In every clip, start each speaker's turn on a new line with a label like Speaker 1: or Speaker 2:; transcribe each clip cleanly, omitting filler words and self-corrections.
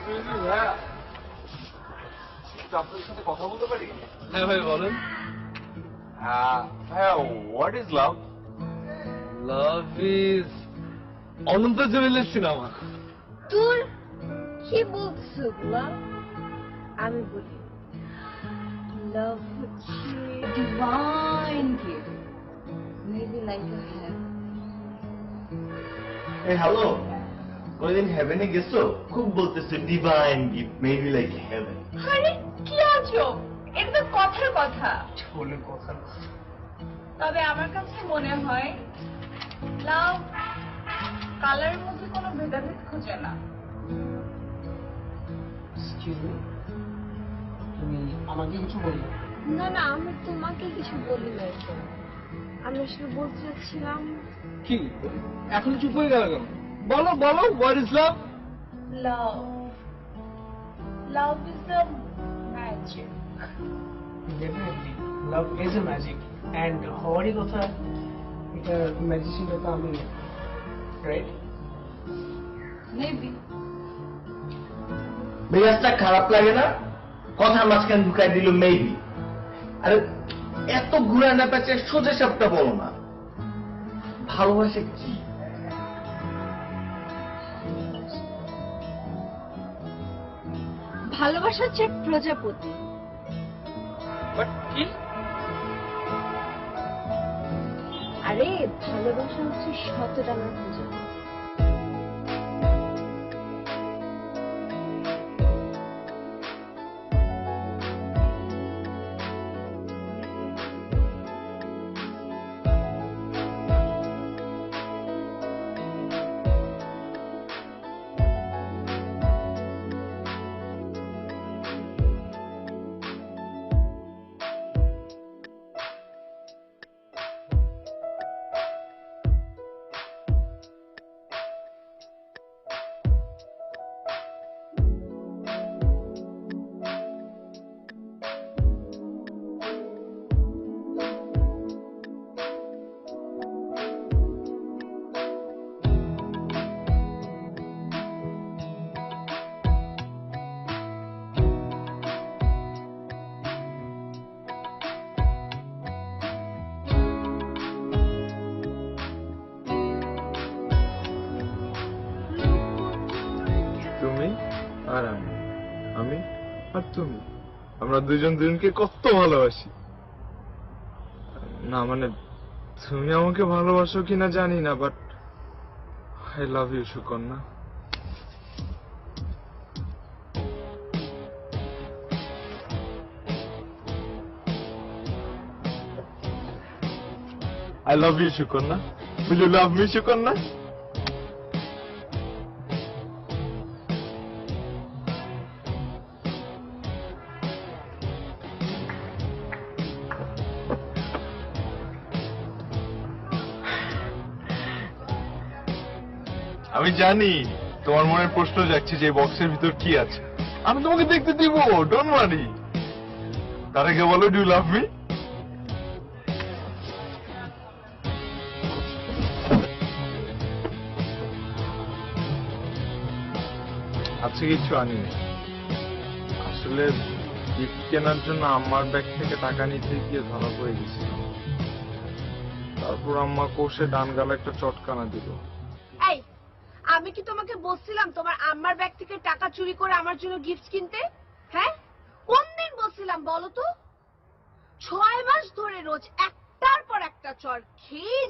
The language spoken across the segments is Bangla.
Speaker 1: হ্যাঁ, আপনাদের সাথে কথা বলতে পারি?
Speaker 2: হ্যাঁ ভাই বলেন।
Speaker 1: হ্যাঁ, what is love?
Speaker 2: Love is Ananta জলিলের সিনেমা।
Speaker 3: তোর কি বলছো এগুলা? আমি বলি লাভ হচ্ছে divine gift, maybe like a have.
Speaker 4: এই হ্যালো, কোনদিন হেভেনে গেছো? খুব বলতেছে divine gift, maybe like heaven.
Speaker 3: আরে কি আজব, এটা তো কথার কথা।
Speaker 2: বলে কথা না।
Speaker 3: তবে আমার কাছে মনে হয় লাভ কালারের মধ্যে কোনো ভেদাভেদ খোঁজে না।
Speaker 2: তুমি আমাকে কিছু বলবে?
Speaker 3: না না, আমি তোমাকে কিছু বলি না। আমি আসলে বলতে চাচ্ছিলাম
Speaker 2: কি এখন চুপ হয়ে গেল কেন? বলো বলো, what is love?
Speaker 3: Love, love is the magic.
Speaker 5: Definitely love is a magic, and হওয়ারই কথা এটা ম্যাজিশিয়ানটা তো আমি, রাইট?
Speaker 3: মেবি।
Speaker 4: মেজাজটা খারাপ লাগে না? কথা মাঝখানে ঢুকাই দিল মেবি। আরে এত ঘুরা না পেঁচে সোজা সাপটা বলো না, ভালোবাসা কি?
Speaker 3: ভালোবাসা হচ্ছে এক প্রজাপতি।
Speaker 2: বাট কি?
Speaker 3: আরে ভালোবাসা হচ্ছে শত ডানার প্রজাপতি।
Speaker 1: তুমি আর আমি, আমি আর তুমি, আমরা দুজন দুজনকে কত ভালোবাসি। না মানে তুমি আমাকে ভালোবাসো কিনা জানি না, but I love you Sukanya. I love you, Sukarna. Will you love me, Sukarna? আমি জানি তোমার মনের প্রশ্ন যাচ্ছে যে বক্সের ভিতর কি আছে। আমি তোমাকে দেখতে দিব, ডোন্ট ওয়ারি। তার আগে বলো, ডু ইউ লাভ মি? আজকে কিছু আনিনি, আসলে গিফট কেনার জন্য আম্মার ব্যাগ থেকে টাকা নিতে গিয়ে ধরা পড়ে গেছিলাম। তারপর আম্মা কোষে ডান গালে একটা চটকানা দিল।
Speaker 3: এই, আমি কি তোমাকে বলছিলাম তোমার আম্মার ব্যাগ থেকে টাকা চুরি করে আমার জন্য গিফট কিনতে? হ্যাঁ, কোন দিন বলছিলাম বলো তো? 6 মাস ধরে রোজ একটার পর একটা চর খেয়ে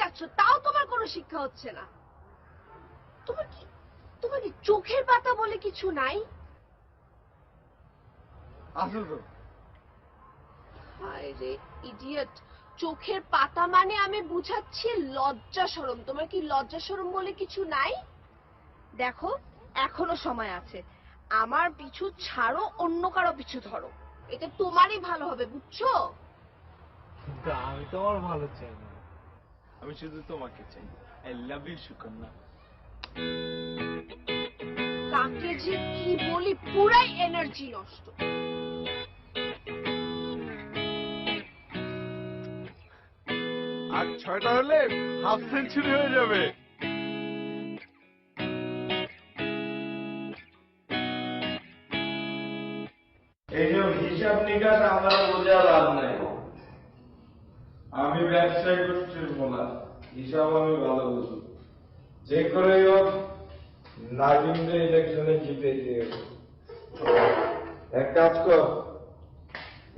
Speaker 3: যাচ্ছ, তাও তোমার কোনো শিক্ষা হচ্ছে না। তোমার কি চোখের পাতা বলে কিছু নাই?
Speaker 2: আসো তো।
Speaker 3: আরে ইডিয়েট, চোখের পাতা মানে আমি বুঝাচ্ছি লজ্জা শরম। তোমার কি লজ্জা শরম বলে কিছু নাই? দেখো, এখনো সময় আছে। আমার পিছু ছাড়ো, অন্য কারো পিছু ধরো। এটা তোমারই ভালো হবে, বুঝছো?
Speaker 1: কিন্তু আমি তোমার ভালো চাই না, আমি শুধু তোমাকে চাই। I love you Sukanya.
Speaker 3: কাকে যে কি বলি, পুরাই এনার্জি নষ্ট।
Speaker 1: আর 6টা হলে হাফ সেঞ্চুরি হয়ে যাবে। এই যে হিসাব নিকাশ আমার বোঝা লাভ নাই। আমি ব্যবসায় গোষ্ঠীর মোলা, হিসাব আমি ভালো বুঝি। যে করেই হোক নাজিমকে ইলেকশনে জিতে দিয়ে এক কাজ কর,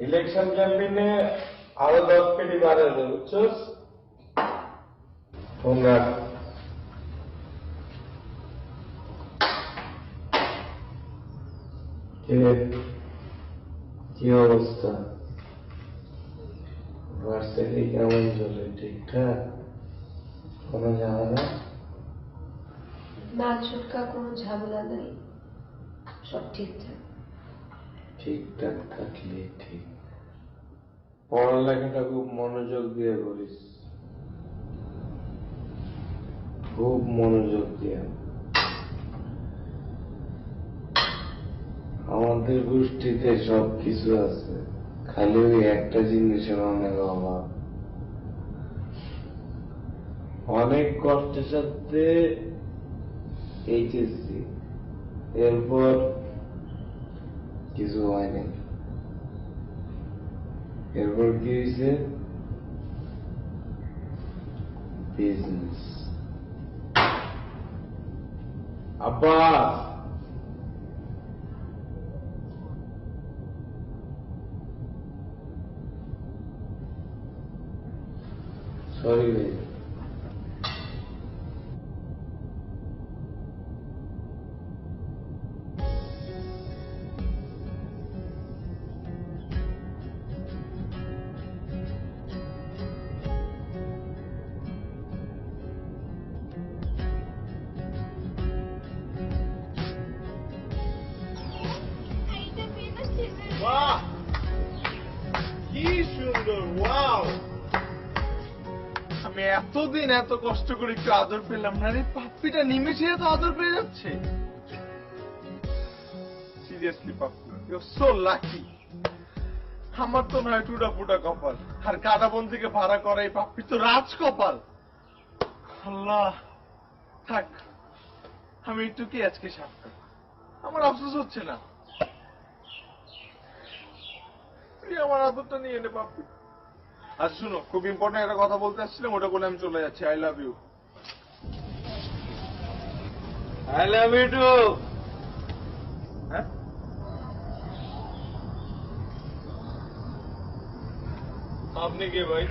Speaker 1: ইলেকশন ক্যাম্পেইনে আরো 10 কোটি বাড়ায় দে, বুঝছস? ফোন রাখ। কি অবস্থা? ভার্সিটি কেমন চলে? ঠিকঠাক? কোনো ঝামেলা?
Speaker 3: না ছোটকা, কোনো ঝামেলা নেই, সব ঠিকঠাক।
Speaker 1: ঠিকঠাক থাকলে ঠিক। পড়ালেখাটা খুব মনোযোগ দিয়ে করিস, খুব মনোযোগ দিয়ে। আমাদের গোষ্ঠীতে সবকিছু আছে, খালি ওই একটা জিনিসের অনেক অভাব। অনেক কষ্টের সাথে এইচএসসি, এরপর কিছু হয়নি। এরপর কি হয়েছে? বিজনেস। আব্বা, সরি ভাই।
Speaker 2: বাহ, কি সুন্দর! ওয়াও, আমি এতদিন এত কষ্ট করে একটু আদর পেলাম না রে, পাপ্পিটা নিমেষে এত আদর পেয়ে যাচ্ছে। Seriously Pappi, you are so lucky. আমার তো নয় টুটা ফুটা কপাল, আর কাদাবন থেকে ভাড়া করা এই পাপ্পি তো রাজ কপাল। আল্লাহ, থাক, আমি একটু কি আজকে সাথে, আমার আফসোস হচ্ছে না। তুই আমার আদরটা নিয়ে নে পাপ্পি। আর শুনো, খুব ইম্পর্টেন্ট একটা কথা বলতে আসছিলাম, ওটা বলে আমি চলে যাচ্ছি। I love you.
Speaker 1: I love you too.
Speaker 2: হ্যাঁ, আপনি কে ভাই?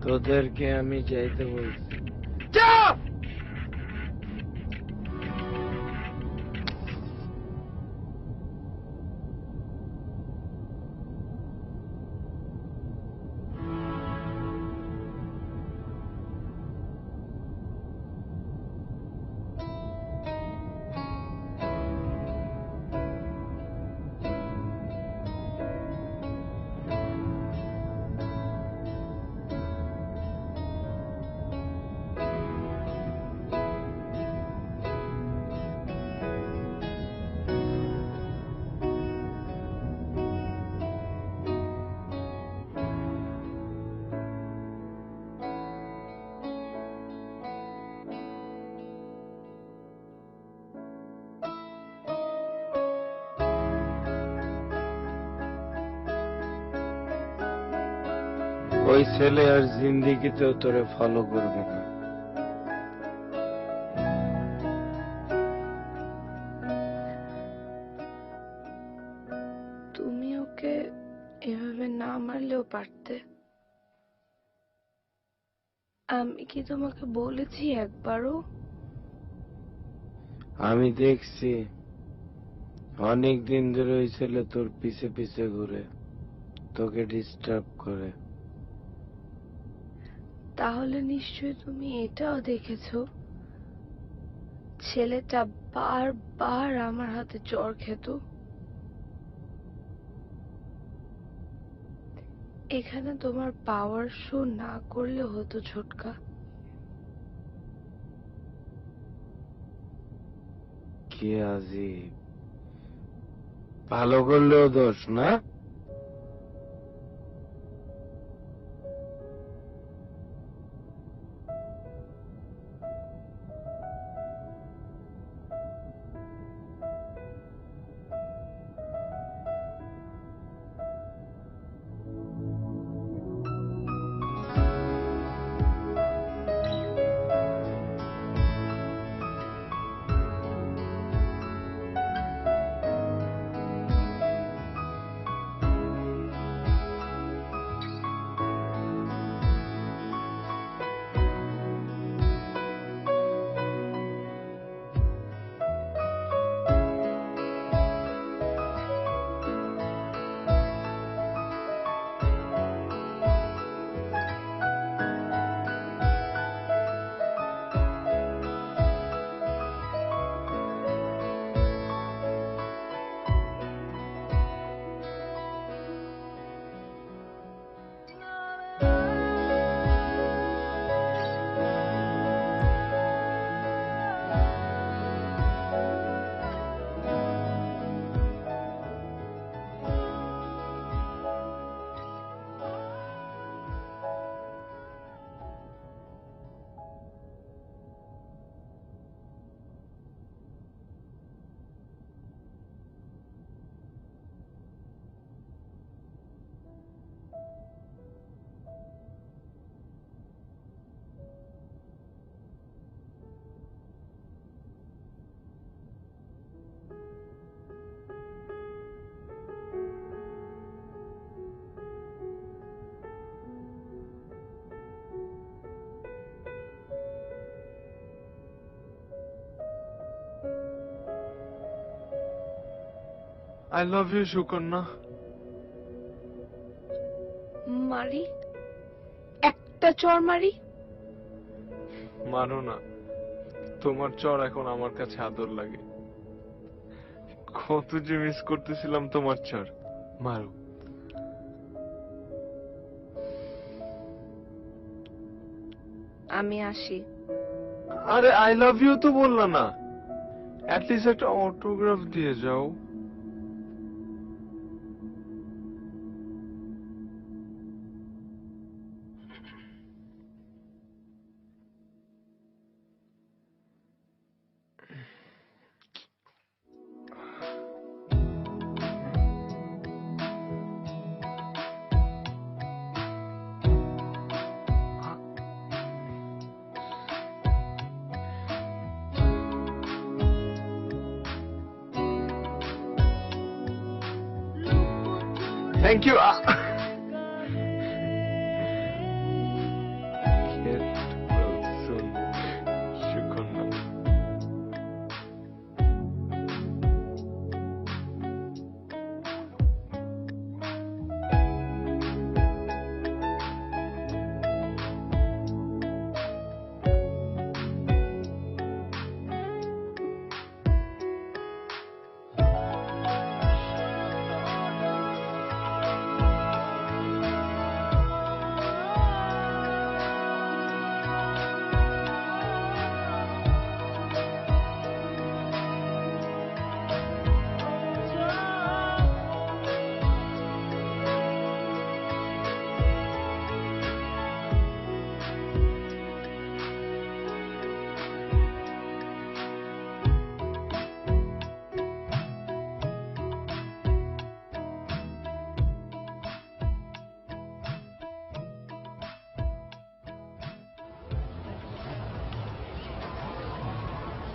Speaker 1: তোদেরকে আমি যাইতে বলছি। ওই ছেলে আর জিন্দিগিতেও তোরে ফলো করবে না।
Speaker 3: তুমি ওকে এভাবে না মারলেও পারতে। আমি কি তোমাকে বলেছি একবারও?
Speaker 1: আমি দেখছি অনেক দিন ধরে ওই ছেলে তোর পিছে পিছে ঘুরে, তোকে ডিস্টার্ব করে।
Speaker 3: তাহলে নিশ্চয়ই তুমি এটাও দেখেছো ছেলেটা বারবার আমার হাতে চড় খেত। এখানে তোমার পাওয়ার শো না করলে হতো ছোটকা।
Speaker 1: কি আজীব, ভালো করলেও দোষ না? I love you Sukanya.
Speaker 3: মারি, একটা চর মারি।
Speaker 1: মানো না, তোমার চর এখন আমার কাছে আদর লাগে। কত যে মিস করতেছিলাম তোমার চর। মারো।
Speaker 3: আমি আসি।
Speaker 1: আরে আই লাভ ইউ তো বললা না, অ্যাটলিস্ট একটা অটোগ্রাফ দিয়ে যাও। Thank you. সুকন্যা।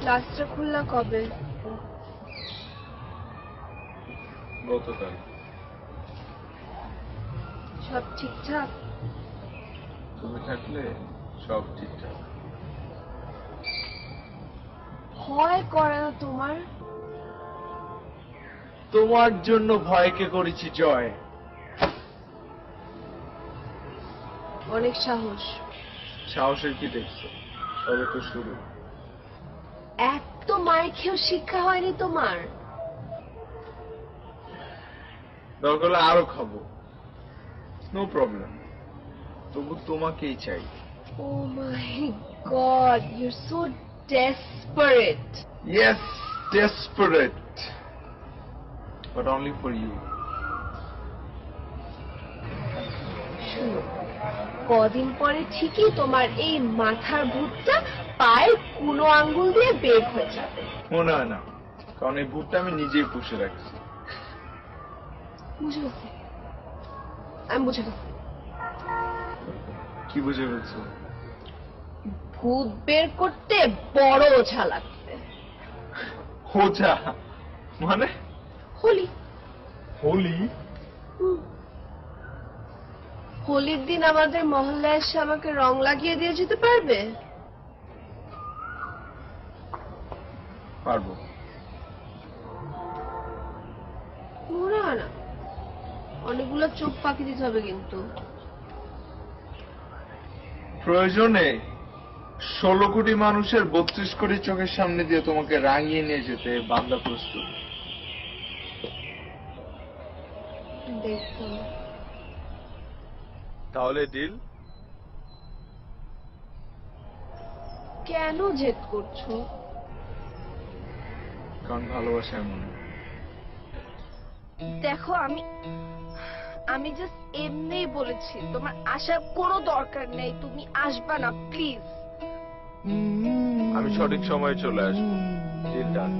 Speaker 3: ক্লাসটা খুললা কবে?
Speaker 1: গতকাল।
Speaker 3: সব ঠিকঠাক?
Speaker 1: তুমি থাকলে সব ঠিকঠাক।
Speaker 3: ভয় করে না তোমার?
Speaker 4: তোমার জন্য ভয়কে করেছি জয়।
Speaker 3: অনেক সাহস।
Speaker 1: সাহসের কি দেখছো, তবে তো শুরু।
Speaker 3: এত মায়ের খেয়েও শিক্ষা হয়নি তোমার?
Speaker 1: দরকার হলে আরো খাবো, নো প্রবলেম। তবু তোমাকেই চাই।
Speaker 3: Oh my God, you're so desperate.
Speaker 1: Yes, desperate, but only for you.
Speaker 3: শুনো, কদিন পরে ঠিকই তোমার এই মাথার ভূতটা পায়ের কুনো আঙ্গুল দিয়ে বের হয়ে যাবে।
Speaker 1: মনে হয় না, কারণ এই ভূতটা আমি নিজেই পুষে রাখছি।
Speaker 3: বুঝে গেছি, আমি বুঝে গেছি।
Speaker 1: কি বুঝে ফেলছো?
Speaker 3: ভূত বের করতে বড় ওঝা লাগবে।
Speaker 1: ওঝা মানে?
Speaker 3: হোলি।
Speaker 1: হোলি?
Speaker 3: হোলির দিন আমাদের মহল্লায় এসে আমাকে রং লাগিয়ে দিয়ে যেতে পারবে?
Speaker 1: পারবো।
Speaker 3: মনে হয় না, অনেকগুলো চোখ পাকি দিতে হবে কিন্তু।
Speaker 1: প্রয়োজনে 16 কোটি মানুষের 32 কোটি চোখের সামনে দিয়ে তোমাকে রাঙিয়ে নিয়ে যেতে বান্দা প্রস্তুত।
Speaker 3: দেখো,
Speaker 1: তাহলে ডিল?
Speaker 3: কেন জেদ করছো?
Speaker 1: কারণ ভালোবাসা এমন।
Speaker 3: দেখো, আমি জাস্ট এমনিই বলেছি, তোমার আসার কোনো দরকার নেই, তুমি আসবা না প্লিজ।
Speaker 1: আমি সঠিক সময়ে চলে আসবো। Deal done.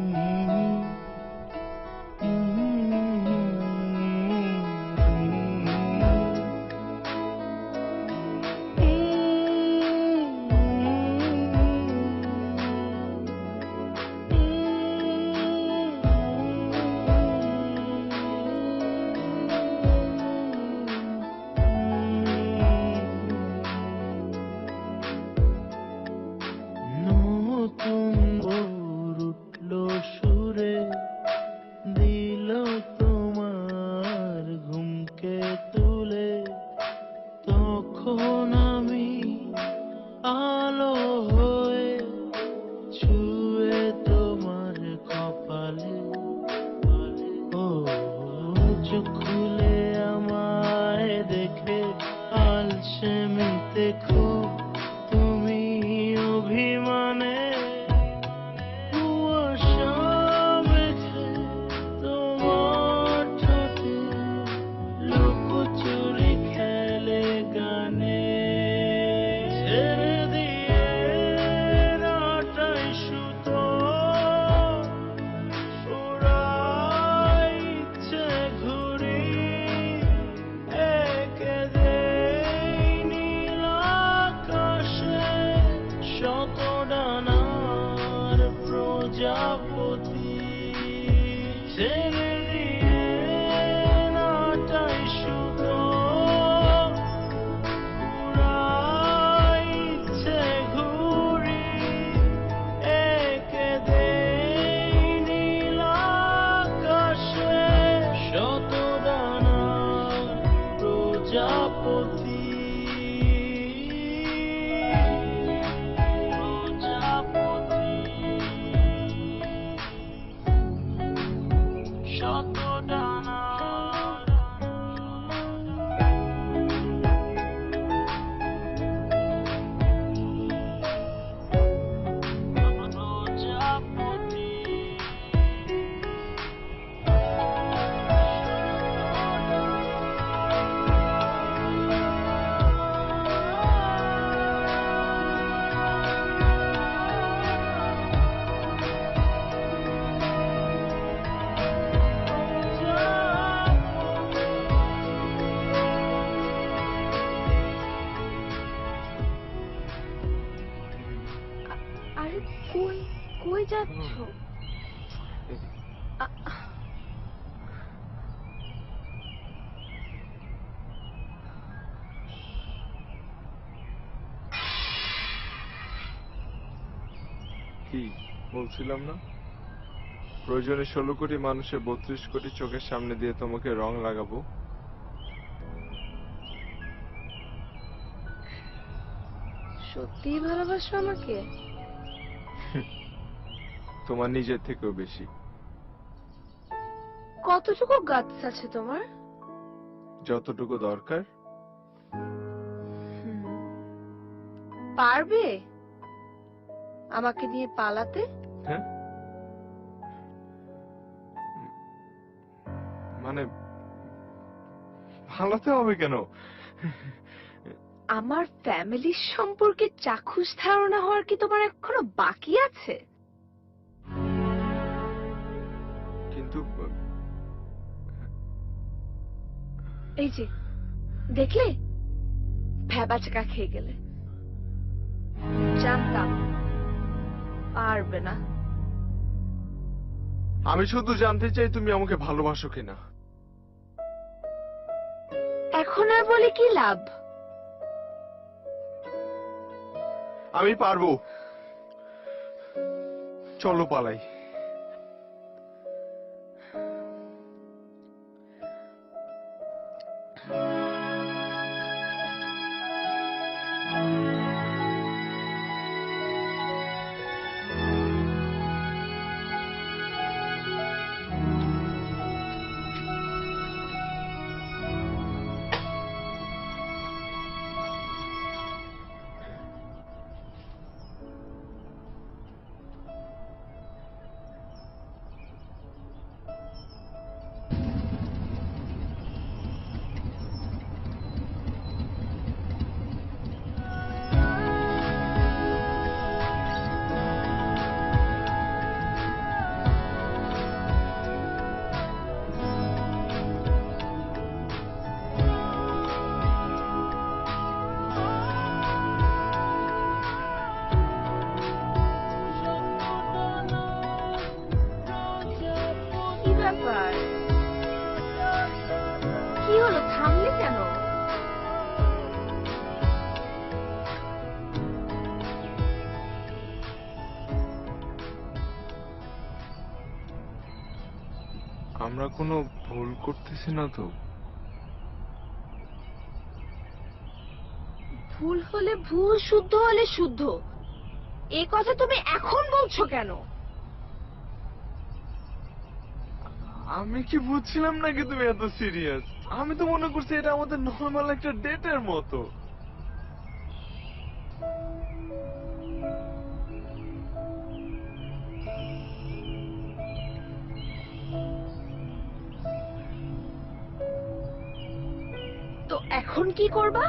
Speaker 4: নতুন ভোর উঠলো
Speaker 6: চোখ খুলে আমায় দেখে আলসেমিতে খুব তুমি অভিমানে কুয়াশা মেঘে তোমার ঠোঁটে লুকোচুরি খেলে গানে ছেড়ে দিয়ে রাটাই সুতো ওড়াই ইচ্ছে ঘুরি একে দেই নীল আকাশে শত ডানার প্রজাপতি ছেড়ে দিয়ে রাটাই সুতো ওড়াই ইচ্ছে ঘুরি একে দেই নীল আকাশে শত ডানার প্রজাপতি শত ডানার প্রজাপতি
Speaker 3: আরে কই কই যাচ্ছ?
Speaker 1: কি বলছিলাম না, প্রয়োজনে 16 কোটি মানুষের 32 কোটি চোখের সামনে দিয়ে তোমাকে রং লাগাবো।
Speaker 3: সত্যিই ভালোবাসো আমাকে?
Speaker 1: তোমার নিজের থেকেও বেশি।
Speaker 3: কতটুকু গাটস আছে তোমার?
Speaker 1: যতটুকু দরকার।
Speaker 3: পারবে আমাকে নিয়ে পালাতে?
Speaker 1: হ্যাঁ, মানে ভালোতে হবে কেন?
Speaker 3: আমার ফ্যামিলির সম্পর্কে চাক্ষুষ ধারণা হওয়ার কি তোমার এখনো বাকি আছে?
Speaker 1: কিন্তু
Speaker 3: এই যে দেখলে, ভ্যাবাচাকা খেয়ে গেলে। জানতাম পারবে না।
Speaker 1: আমি শুধু জানতে চাই তুমি আমাকে ভালোবাসো কিনা।
Speaker 3: এখন আর বলে কি লাভ?
Speaker 1: আমি পারবো। চলো পালাই।
Speaker 3: কি হলো, থামলে কেন?
Speaker 1: আমরা কোনো ভুল করতেছি না তো?
Speaker 3: ভুল হলে ভুল, শুদ্ধ হলে শুদ্ধ, এ কথা তুমি এখন বলছো কেন?
Speaker 1: আমি কি বুঝছিলাম নাকি তুমি এত সিরিয়াস? আমি তো মনে করছি এটা আমাদের নর্মাল একটা ডেটের মতো।
Speaker 3: তো এখন কি করবা?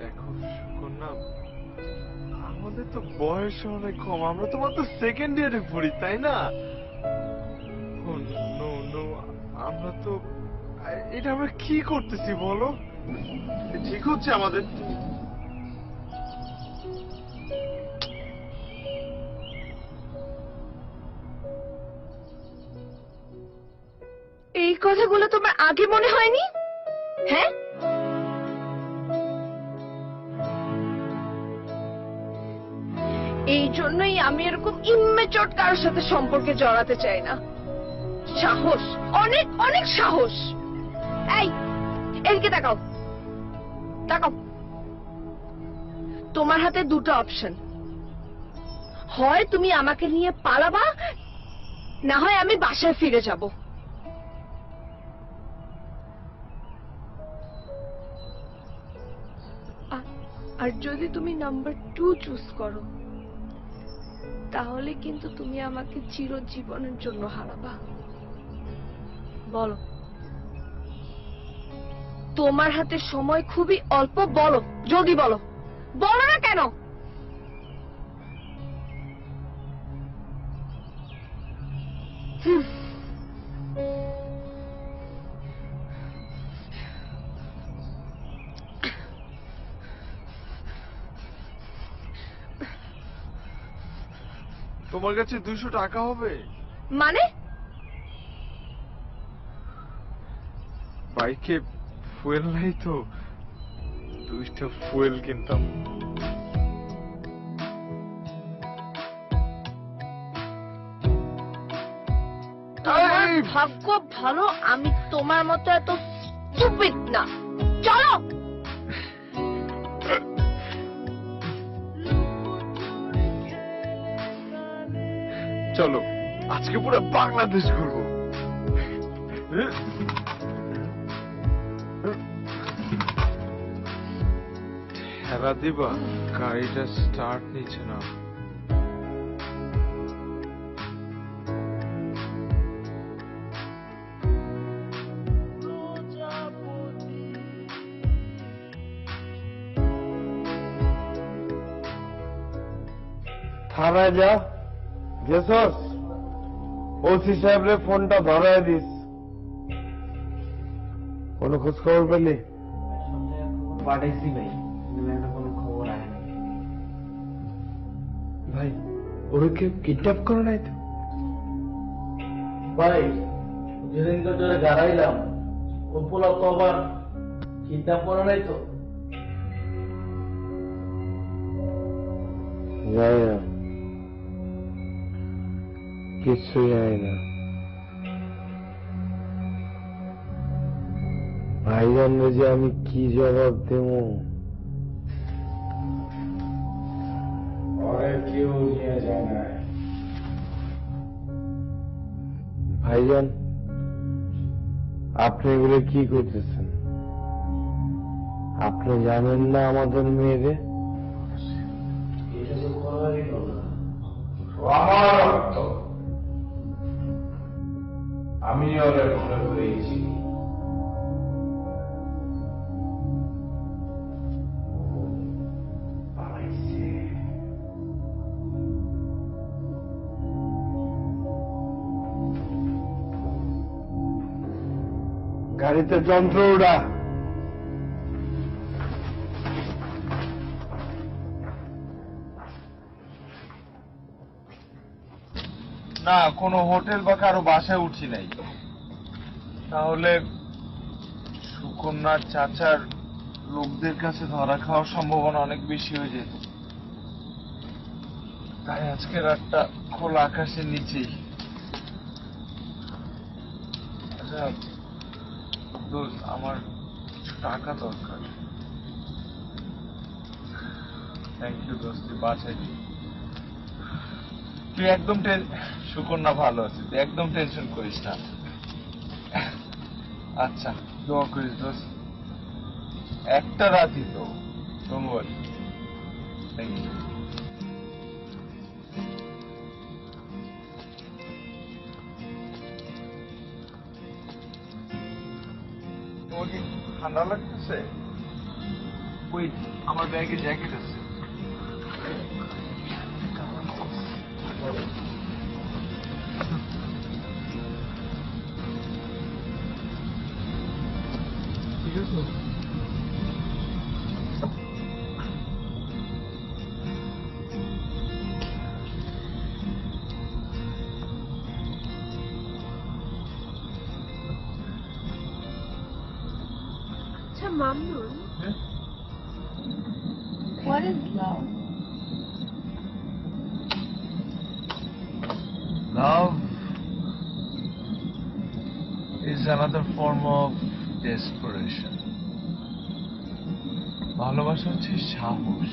Speaker 1: দেখো সুকন্যা, আমাদের তো বয়স অনেক কম, আমরা তো মাত্র সেকেন্ড ইয়ারে পড়ি, তাই না? নো নো, আমরা তো এটা আমরা কি করতেছি বলো? ঠিক হচ্ছে আমাদের?
Speaker 3: এই কথাগুলো তোমার আগে মনে হয়নি? হ্যাঁ, এই জন্যই আমি এরকম ইম্মেচুর কারোর সাথে সম্পর্কে জড়াতে চাই না। সাহস, অনেক অনেক সাহস। এই, এদিকে তাকাও, তাকাও। তোমার হাতে দুটো অপশন, হয় তুমি আমাকে নিয়ে পালাবা, না হয় আমি বাসায় ফিরে যাব। আর যদি তুমি নাম্বার 2 চুজ করো, তাহলে কিন্তু তুমি আমাকে চিরজীবনের জন্য হারাবা। বলো, তোমার হাতে সময় খুবই অল্প, বলো, জলদি বলো, বলো না কেন?
Speaker 1: তোমার কাছে 200 টাকা হবে?
Speaker 3: মানে?
Speaker 1: বাইকে ফুয়েল নাই তো, 2টা ফুয়েল কিনতাম।
Speaker 3: তোমার ভাগ্য ভালো আমি তোমার মতো এত স্টুপিড না। চলো।
Speaker 1: চলো, আজকে পুরো বাংলাদেশ ঘুরবো। ঠেলা দিবা, গাড়িটা স্টার্ট নিচ্ছে না।
Speaker 2: থানায় যা, গেছস? ওসি সাহেবরে ফোনটা ধরায় দিস। কোনো খোঁজ খবর পেলি?
Speaker 4: পাঠাইছি ভাই, কিন্তু কোনো খবর আয় নাই।
Speaker 2: ভাই, ওকে কিডন্যাপ করে নাই তো?
Speaker 4: ভাই, যেদিন তো তোরে গাড়াইলাম, ও পোলা তো আবার কিডন্যাপ করে নাই তো?
Speaker 2: যাই না, কিছুই যায় না। ভাইজানরে যে আমি কি জবাব দেব? কেউ নিয়ে যায় না। ভাইজান, আপনি এগুলো কি করতেছেন? আপনি জানেন না আমাদের মেয়েরে?
Speaker 7: আমি ওরা ঘরে ঘুরেছি।
Speaker 2: গাড়িতে যন্ত্র উড়া।
Speaker 1: না, কোনো হোটেল বা কারো বাসায় উঠি নাই। তাহলে সুকন্যার চাচার লোকদের কাছে ধরা খাওয়ার সম্ভাবনা অনেক বেশি হয়ে যেত। তাই আজকে রাতটা খোলা আকাশের নিচেই। আচ্ছা দোস্ত, আমার কিছু টাকা দরকার। থ্যাংক ইউ দোস্ত, তুই বাঁচাইলি। তুই একদম সুকন্যা ভালো আছে, তুই একদম টেনশন করিস না। আচ্ছা, দোয়া করিস দোস্ত। একটা রাতই তো, ডোন্ট ওয়ারি। Thank you. তোমার কি ঠান্ডা লাগতেছে? ওই আমার ব্যাগে জ্যাকেট আছে।
Speaker 5: ঠিক আছে।
Speaker 3: আচ্ছা Mamun, what is love?
Speaker 1: Love is another form of desperation. ভালোবাসা হচ্ছে সাহস,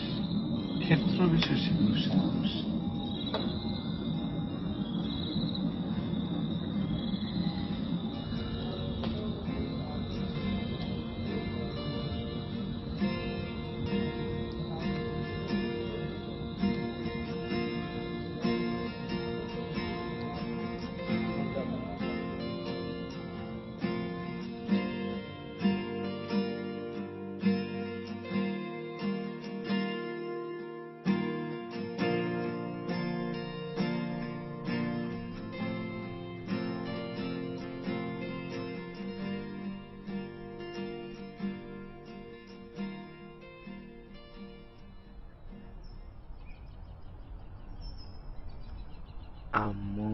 Speaker 1: ক্ষেত্র বিশেষে সাহস।
Speaker 7: আম্মু,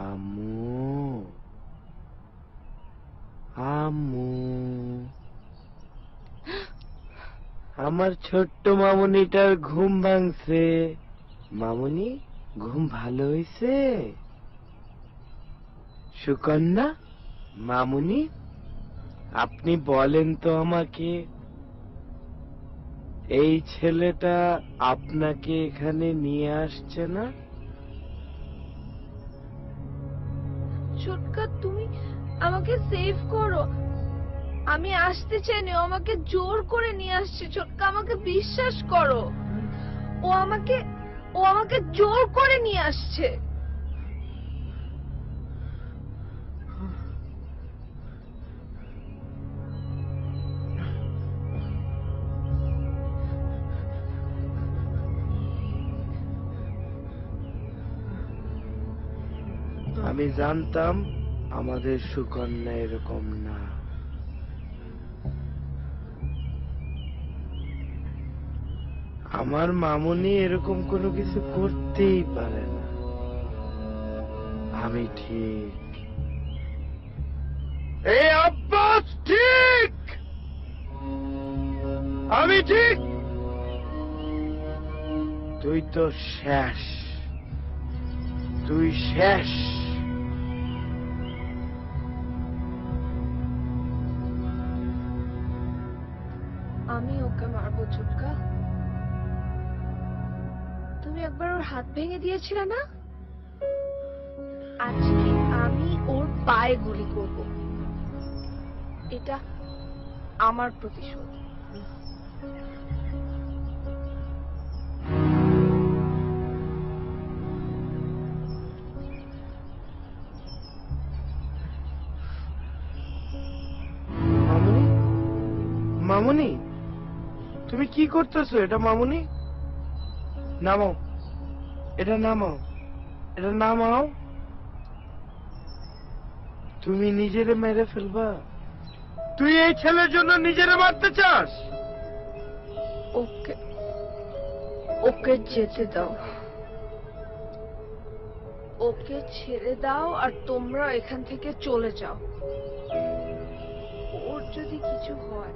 Speaker 7: আম্মু, আম্মু, আমার ছোট্ট মামুনিটার ঘুম ভাঙছে। মামুনি, ঘুম ভালো হইছে? সুকন্যা, মামুনি, আপনি বলেন তো আমাকে, এই ছেলেটা আপনাকে এখানে নিয়ে আসছে না?
Speaker 3: ছোটকা, তুমি আমাকে সেভ করো। আমি আসতে চাইনি, ও আমাকে জোর করে নিয়ে আসছে। ছোটকা, আমাকে বিশ্বাস করো, ও আমাকে জোর করে নিয়ে আসছে।
Speaker 7: আমি জানতাম আমাদের সুকন্যা এরকম না। আমার মামুনি এরকম কোনো কিছু করতেই পারে না। আমি ঠিক, এই আব্বাস ঠিক, আমি ঠিক। তুই তো শেষ, তুই শেষ।
Speaker 3: আমি ওকে মারবো ছোটকা। তুমি একবার ওর হাত ভেঙে দিয়েছিলে না? আজকে আমি ওর পায়ে গুলি করব। এটা আমার প্রতিশোধ।
Speaker 7: মামুনি, মামুনি, তুমি কি করতেছো? এটা মামুনি, নামাও, এটা নামাও, এটা নামাও। তুমি নিজেরে মেরে ফেলবা? তুই এই ছেলের জন্য নিজেরে মারতে চাস?
Speaker 3: ওকে ওকে যেতে দাও, ওকে ছেড়ে দাও, আর তোমরা এখান থেকে চলে যাও। ওর যদি কিছু হয়,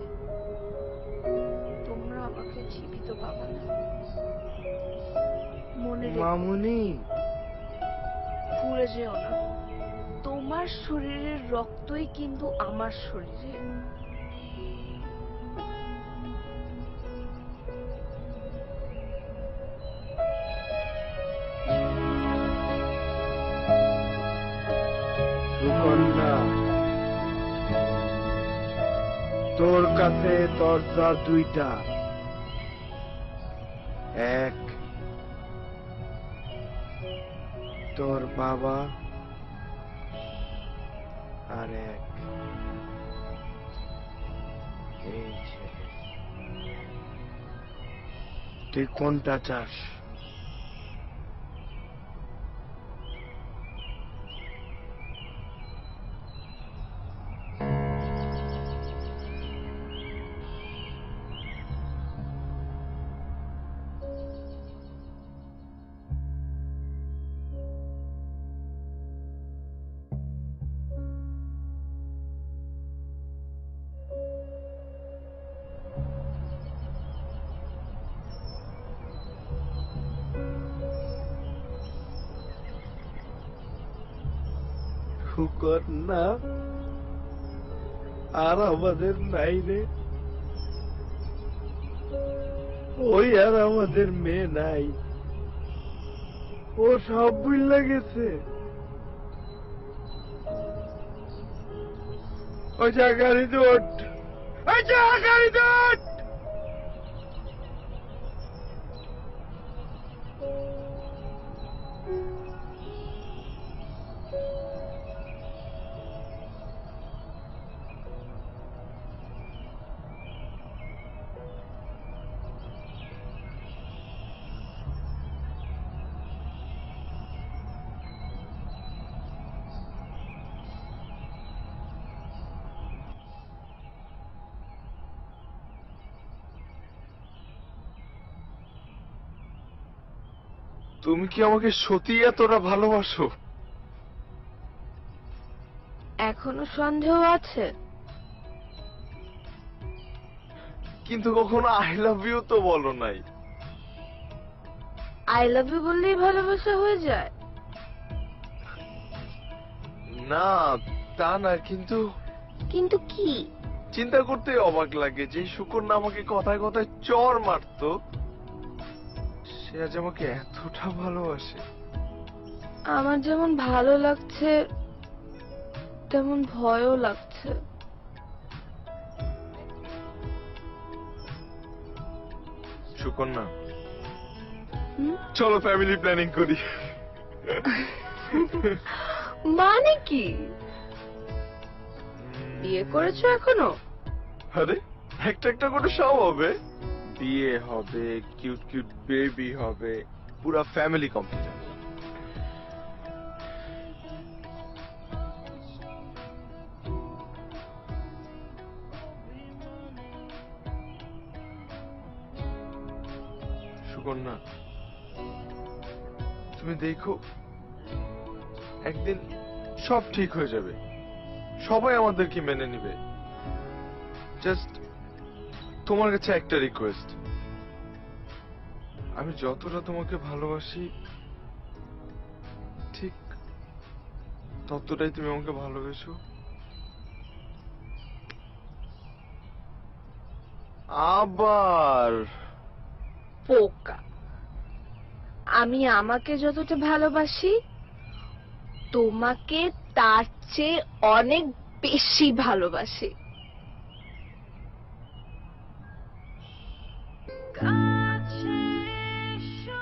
Speaker 3: তোমরা আমাকে জীবিত পাবে না। মনে রেখো,
Speaker 7: মামুনি,
Speaker 3: ভুলে যেও না, তোমার শরীরের রক্তই কিন্তু আমার শরীরে।
Speaker 7: তোর কাছে দরজা দুইটা, এক তোর বাবা আর এক এই ছেলে। তুই কোনটা চাস? শুকর না আর আমাদের নাই রে, ওই আর আমাদের মেয়ে নাই, ও সব ভুল গেছে। ওই যা গাড়ি দোট, ওই যা গাড়ি দোট। তুমি কি আমাকে সত্যি এতটা ভালোবাসো?
Speaker 3: এখনো সন্দেহ আছে?
Speaker 1: কিন্তু কখনো আই লাভ ইউ তো বলো নাই।
Speaker 3: আই লাভ ইউ বললেই ভালোবাসা হয়ে যায়?
Speaker 1: না তা না, কিন্তু
Speaker 3: কিন্তু কি?
Speaker 1: চিন্তা করতে অবাক লাগে যে শুকর না আমাকে কথায় কথায় চর মারতো, সে আজ আমাকে এতটা ভালোবাসে।
Speaker 3: আমার যেমন ভালো লাগছে তেমন ভয়ও লাগছে।
Speaker 1: শুকর না,
Speaker 3: হুম?
Speaker 1: চলো ফ্যামিলি প্ল্যানিং করি।
Speaker 3: মানে কি? বিয়ে করেছো এখনো?
Speaker 1: আরে একটা একটা করে সব হবে, বিয়ে হবে, কিউট কিউট বেবি হবে, পুরা ফ্যামিলি কমপ্লিট হবে। সুকন্যা, তুমি দেখো একদিন সব ঠিক হয়ে যাবে, সবাই আমাদেরকে মেনে নিবে। জাস্ট তোমার কাছে একটা রিকোয়েস্ট, আমি যতটা তোমাকে ভালোবাসি ঠিক ততটাই তুমি আমাকে ভালোবেসো। আবার
Speaker 3: পোকা, আমি আমাকে যতটা ভালোবাসি তোমাকে তার চেয়ে অনেক বেশি ভালোবাসি। কাছে এসো।